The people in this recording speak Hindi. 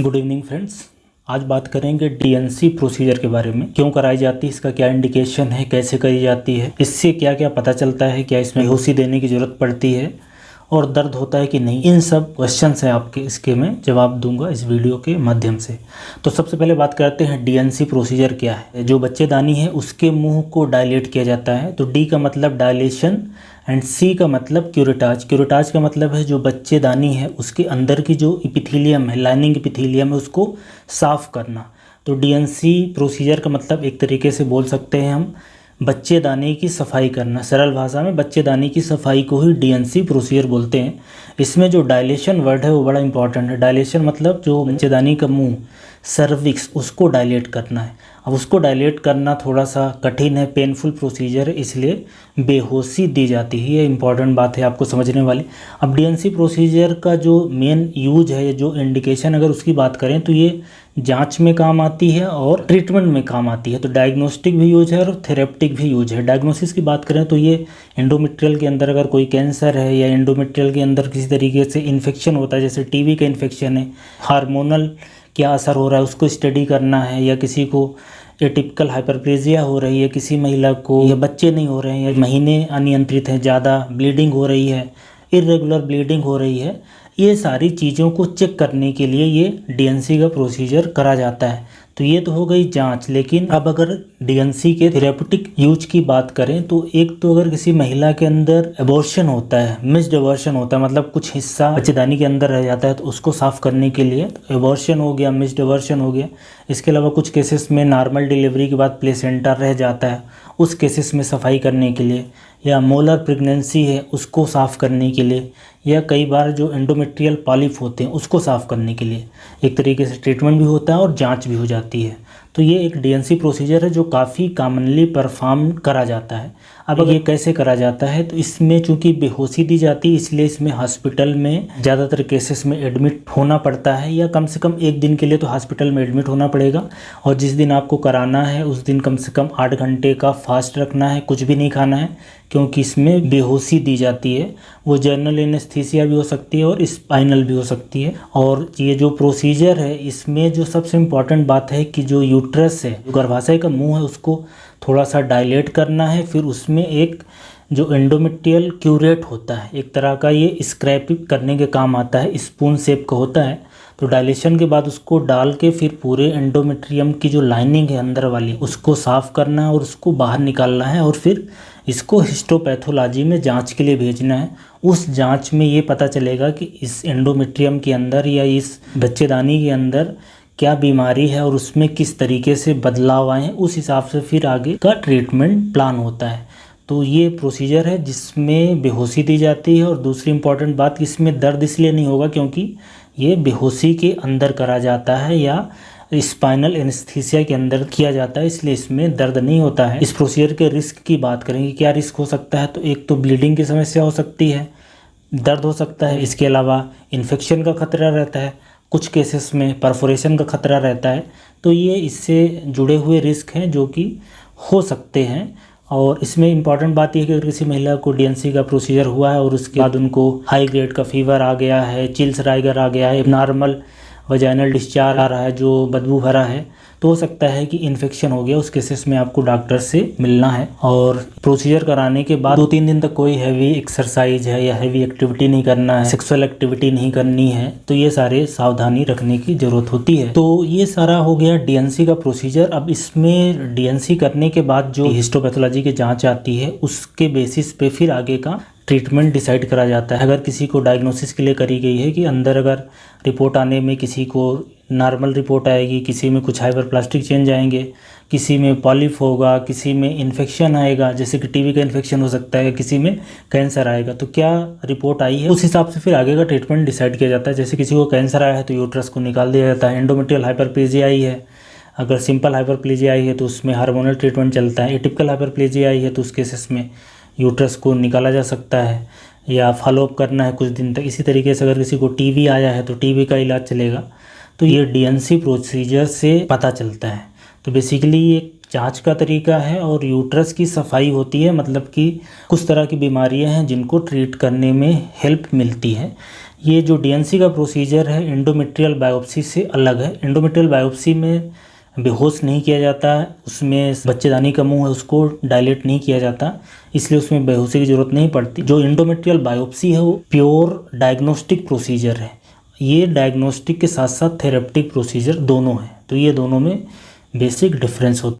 Good evening friends. आज बात करेंगे डीएनसी प्रोसीजर के बारे में। क्यों कराई जाती है, इसका क्या इंडिकेशन है, कैसे करी जाती है, इससे क्या क्या पता चलता है, क्या इसमें बेहोशी देने की ज़रूरत पड़ती है और दर्द होता है कि नहीं। इन सब क्वेश्चंस हैं आपके, इसके मैं जवाब दूंगा इस वीडियो के माध्यम से। तो सबसे पहले बात करते हैं डीएनसी प्रोसीजर क्या है। जो बच्चेदानी है उसके मुंह को डायलेट किया जाता है। तो डी का मतलब डायलेशन एंड सी का मतलब क्यूरेटाज। क्यूरेटाज का मतलब है जो बच्चेदानी है उसके अंदर की जो इपिथीलियम है, लाइनिंग इपिथीलियम है, उसको साफ करना। तो डीएनसी प्रोसीजर का मतलब एक तरीके से बोल सकते हैं हम बच्चेदानी की सफाई करना। सरल भाषा में बच्चेदानी की सफाई को ही डीएनसी प्रोसीजर बोलते हैं। इसमें जो डायलेशन वर्ड है वो बड़ा इंपॉर्टेंट है। डायलेशन मतलब जो बच्चेदानी का मुंह, सर्विक्स, उसको डायलेट करना है। अब उसको डायलेट करना थोड़ा सा कठिन है, पेनफुल प्रोसीजर है, इसलिए बेहोशी दी जाती है। ये इंपॉर्टेंट बात है आपको समझने वाली। अब डीएनसी प्रोसीजर का जो मेन यूज है, जो इंडिकेशन अगर उसकी बात करें तो ये जांच में काम आती है और ट्रीटमेंट में काम आती है। तो डायग्नोस्टिक भी यूज है और थेरेप्टिक भी यूज है। डायग्नोसिस की बात करें तो ये एंडोमेट्रियल के अंदर अगर कोई कैंसर है या एंडोमेट्रियल के अंदर किसी तरीके से इन्फेक्शन होता है, जैसे टीबी का इन्फेक्शन है, हार्मोनल क्या असर हो रहा है उसको स्टडी करना है, या किसी को एटिपिकल हाइपरप्लेजिया हो रही है, किसी महिला को, या बच्चे नहीं हो रहे हैं, या महीने अनियंत्रित हैं, ज़्यादा ब्लीडिंग हो रही है, इरेगुलर ब्लीडिंग हो रही है, ये सारी चीज़ों को चेक करने के लिए ये डीएनसी का प्रोसीजर करा जाता है। तो ये तो हो गई जांच। लेकिन अब अगर डीएनसी के थेरेप्यूटिक यूज की बात करें तो एक तो अगर किसी महिला के अंदर एबॉर्शन होता है, मिस्ड एबॉर्शन होता है, मतलब कुछ हिस्सा बच्चेदानी के अंदर रह जाता है, तो उसको साफ करने के लिए एबॉर्शन हो गया, मिस्ड एबॉर्शन हो गया। इसके अलावा कुछ केसेस में नॉर्मल डिलीवरी के बाद प्लेसेंटा रह जाता है, उस केसेस में सफाई करने के लिए, या मोलर प्रेगनेंसी है उसको साफ़ करने के लिए, या कई बार जो एंडोमेट्रियल पॉलिप होते हैं उसको साफ़ करने के लिए एक तरीके से ट्रीटमेंट भी होता है और जांच भी हो जाती है। तो ये एक डीएनसी प्रोसीजर है जो काफ़ी कॉमनली परफॉर्म करा जाता है। अब ये कैसे करा जाता है, तो इसमें चूंकि बेहोशी दी जाती है इसलिए इसमें हॉस्पिटल में ज़्यादातर केसेस में एडमिट होना पड़ता है, या कम से कम एक दिन के लिए तो हॉस्पिटल में एडमिट होना पड़ेगा। और जिस दिन आपको कराना है उस दिन कम से कम 8 घंटे का फास्ट रखना है, कुछ भी नहीं खाना है, क्योंकि इसमें बेहोशी दी जाती है। वो जनरल एनेस्थीसिया भी हो सकती है और स्पाइनल भी हो सकती है। और ये जो प्रोसीजर है इसमें जो सबसे इम्पॉर्टेंट बात है कि जो यूट्रस है, जो गर्भाशय का मुंह है, उसको थोड़ा सा डायलेट करना है। फिर उसमें एक जो एंडोमेट्रियल क्यूरेट होता है, एक तरह का ये स्क्रैपिंग करने के काम आता है, स्पून शेप का होता है। तो डायलेशन के बाद उसको डाल के फिर पूरे एंडोमेट्रियम की जो लाइनिंग है अंदर वाली उसको साफ़ करना है और उसको बाहर निकालना है, और फिर इसको हिस्टोपैथोलॉजी में जांच के लिए भेजना है। उस जांच में ये पता चलेगा कि इस एंडोमेट्रियम के अंदर या इस बच्चेदानी के अंदर क्या बीमारी है और उसमें किस तरीके से बदलाव आए हैं, उस हिसाब से फिर आगे का ट्रीटमेंट प्लान होता है। तो ये प्रोसीजर है जिसमें बेहोशी दी जाती है। और दूसरी इम्पॉर्टेंट बात कि इसमें दर्द इसलिए नहीं होगा क्योंकि ये बेहोशी के अंदर करा जाता है या स्पाइनल एनेस्थीसिया के अंदर किया जाता है, इसलिए इसमें दर्द नहीं होता है। इस प्रोसीजर के रिस्क की बात करेंगे, क्या रिस्क हो सकता है, तो एक तो ब्लीडिंग की समस्या हो सकती है, दर्द हो सकता है, इसके अलावा इन्फेक्शन का खतरा रहता है, कुछ केसेस में परफोरेशन का खतरा रहता है। तो ये इससे जुड़े हुए रिस्क हैं जो कि हो सकते हैं। और इसमें इम्पॉर्टेंट बात यह है कि अगर किसी महिला को डीएनसी का प्रोसीजर हुआ है और उसके बाद उनको हाई ग्रेड का फीवर आ गया है, चिल्स राइगर आ गया है, नॉर्मल वजाइनल डिस्चार्ज आ रहा है जो बदबू भरा है, तो हो सकता है कि इन्फेक्शन हो गया। उस केसेस में आपको डॉक्टर से मिलना है। और प्रोसीजर कराने के बाद 2-3 दिन तक कोई हैवी एक्सरसाइज है या हैवी एक्टिविटी नहीं करना है, सेक्सुअल एक्टिविटी नहीं करनी है। तो ये सारे सावधानी रखने की ज़रूरत होती है। तो ये सारा हो गया डीएनसी का प्रोसीजर। अब इसमें डीएनसी करने के बाद जो हिस्टोपैथोलॉजी की जाँच आती है उसके बेसिस पे फिर आगे का ट्रीटमेंट डिसाइड करा जाता है। अगर किसी को डायग्नोसिस के लिए करी गई है कि अंदर अगर रिपोर्ट आने में किसी को नॉर्मल रिपोर्ट आएगी, किसी में कुछ हाइपरप्लास्टिक चेंज आएंगे, किसी में पॉलिप होगा, किसी में इन्फेक्शन आएगा, जैसे कि टीबी का इन्फेक्शन हो सकता है, किसी में कैंसर आएगा, तो क्या रिपोर्ट आई है उस हिसाब से फिर आगे का ट्रीटमेंट डिसाइड किया जाता है। जैसे किसी को कैंसर आया है तो यूट्रस को निकाल दिया जाता है। एंडोमेट्रियल हाइपरप्लेजिया आई है, अगर सिंपल हाइपरप्लेजिया आई है तो उसमें हार्मोनल ट्रीटमेंट चलता है। एटिपिकल हाइपरप्लेजिया आई है तो उस केसेस में यूट्रस को निकाला जा सकता है या फॉलोअप करना है कुछ दिन तक। इसी तरीके से अगर किसी को टीबी आया है तो टीबी का इलाज चलेगा। तो ये डीएनसी प्रोसीजर से पता चलता है। तो बेसिकली ये जांच का तरीका है और यूट्रस की सफाई होती है, मतलब कि कुछ तरह की बीमारियां हैं जिनको ट्रीट करने में हेल्प मिलती है। ये जो डीएनसी का प्रोसीजर है एंडोमेट्रियल बायोप्सी से अलग है। एंडोमेट्रियल बायोप्सी में बेहोश नहीं किया जाता, उसमें बच्चेदानी का मुंह है उसको डायलेट नहीं किया जाता, इसलिए उसमें बेहोशी की ज़रूरत नहीं पड़ती। जो एंडोमेट्रियल बायोप्सी है वो प्योर डायग्नोस्टिक प्रोसीजर है। ये डायग्नोस्टिक के साथ साथ थेरेप्टिक प्रोसीजर दोनों है, तो ये दोनों में बेसिक डिफरेंस होता है।